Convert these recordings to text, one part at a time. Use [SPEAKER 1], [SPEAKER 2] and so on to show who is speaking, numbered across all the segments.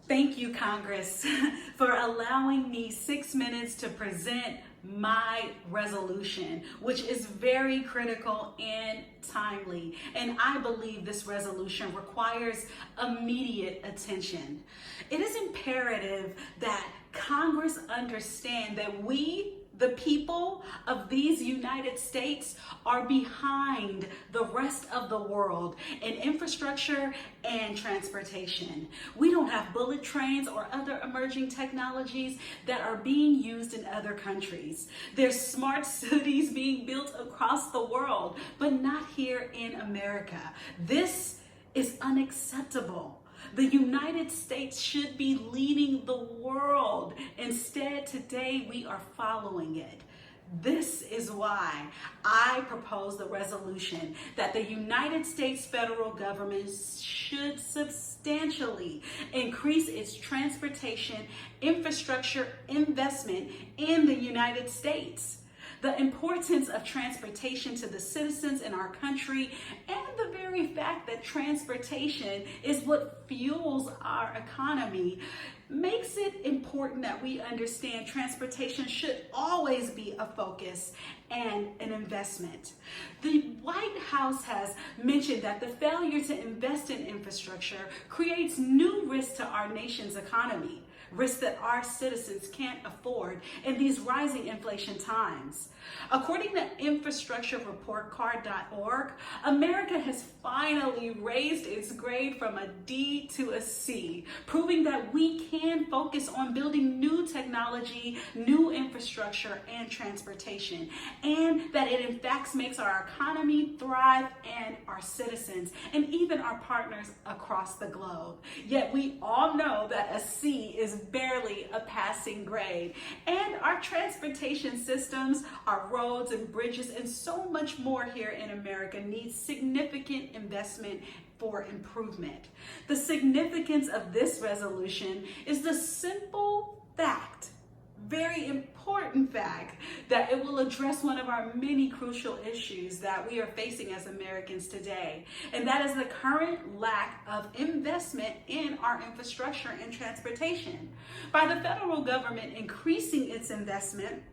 [SPEAKER 1] Thank you, Congress, for allowing me 6 minutes to present my resolution, which is very critical and timely. And I believe this resolution requires immediate attention. It is imperative that Congress understand that we, the people of these United States, are behind the rest of the world in infrastructure and transportation. We don't have bullet trains or other emerging technologies that are being used in other countries. There's smart cities being built across the world, but not here in America. This is unacceptable. The United States should be leading the world. Instead, today we are following it. This is why I propose the resolution that the United States federal government should substantially increase its transportation infrastructure investment in the United States. The importance of transportation to the citizens in our country, and the very fact that transportation is what fuels our economy, makes it important that we understand transportation should always be a focus and an investment. The White House has mentioned that the failure to invest in infrastructure creates new risks to our nation's economy, risks that our citizens can't afford in these rising inflation times. According to infrastructurereportcard.org, America has finally raised its grade from a D to a C, proving that we can focus on building new technology, new infrastructure, and transportation, and that it in fact makes our economy thrive and our citizens and even our partners across the globe. Yet we all know that a C is barely a passing grade, and our transportation systems, our roads and bridges, and so much more here in America needs significant investment for improvement. The significance of this resolution is the simple fact, very important fact, that it will address one of our many crucial issues that we are facing as Americans today, and that is the current lack of investment in our infrastructure and transportation. By the federal government increasing its investment,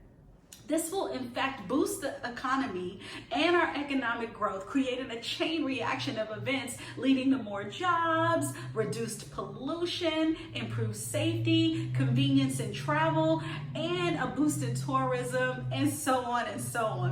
[SPEAKER 1] this will in fact boost the economy and our economic growth, creating a chain reaction of events leading to more jobs, reduced pollution, improved safety, convenience in travel, and a boost in tourism, and so on,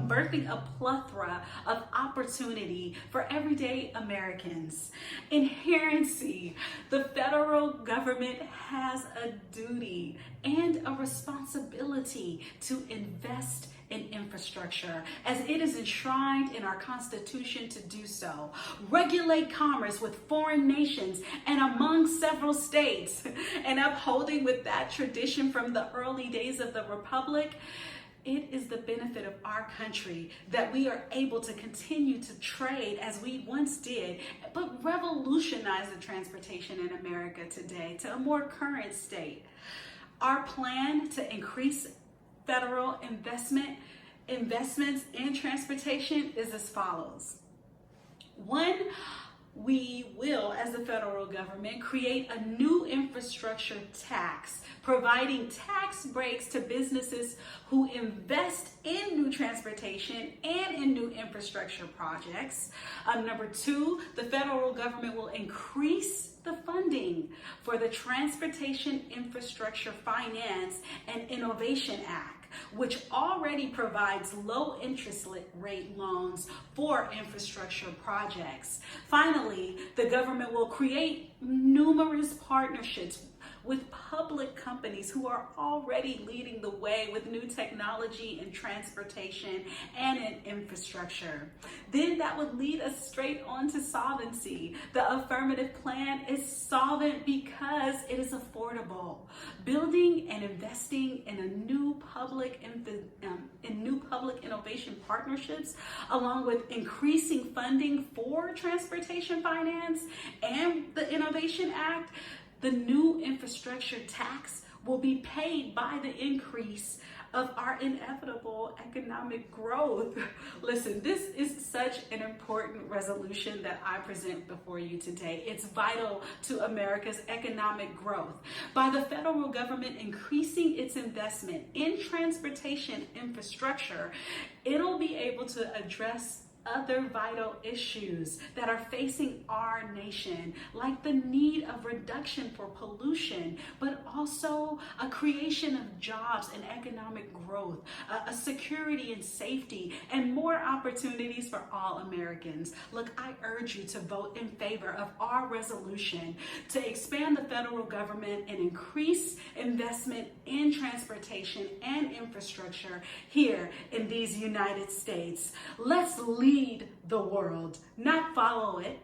[SPEAKER 1] birthing a plethora of opportunity for everyday Americans. Inherency: the federal government has a duty and a responsibility to invest in infrastructure, as it is enshrined in our Constitution to do so. Regulate commerce with foreign nations and among several states, and upholding with that tradition from the early days of the Republic. It is the benefit of our country that we are able to continue to trade as we once did, but revolutionize the transportation in America today to a more current state. Our plan to increase federal investments in transportation is as follows. 1, we will, as the federal government, create a new infrastructure tax, providing tax breaks to businesses who invest in new transportation and in new infrastructure projects. Number 2, the federal government will increase the funding for the Transportation Infrastructure Finance and Innovation Act, which already provides low interest rate loans for infrastructure projects. Finally, the government will create numerous partnerships with public companies who are already leading the way with new technology in transportation and in infrastructure. Then that would lead us straight on to solvency. The affirmative plan is solvent because it is affordable. Building and investing in new public innovation partnerships, along with increasing funding for transportation finance and the Innovation Act, the new infrastructure tax will be paid by the increase of our inevitable economic growth. Listen, this is such an important resolution that I present before you today. It's vital to America's economic growth. By the federal government increasing its investment in transportation infrastructure, it'll be able to address other vital issues that are facing our nation, like the need of reduction for pollution, but also a creation of jobs and economic growth, a security and safety, and more opportunities for all Americans. Look, I urge you to vote in favor of our resolution to expand the federal government and increase investment in transportation and infrastructure here in these United States. Let's lead the world, not follow it.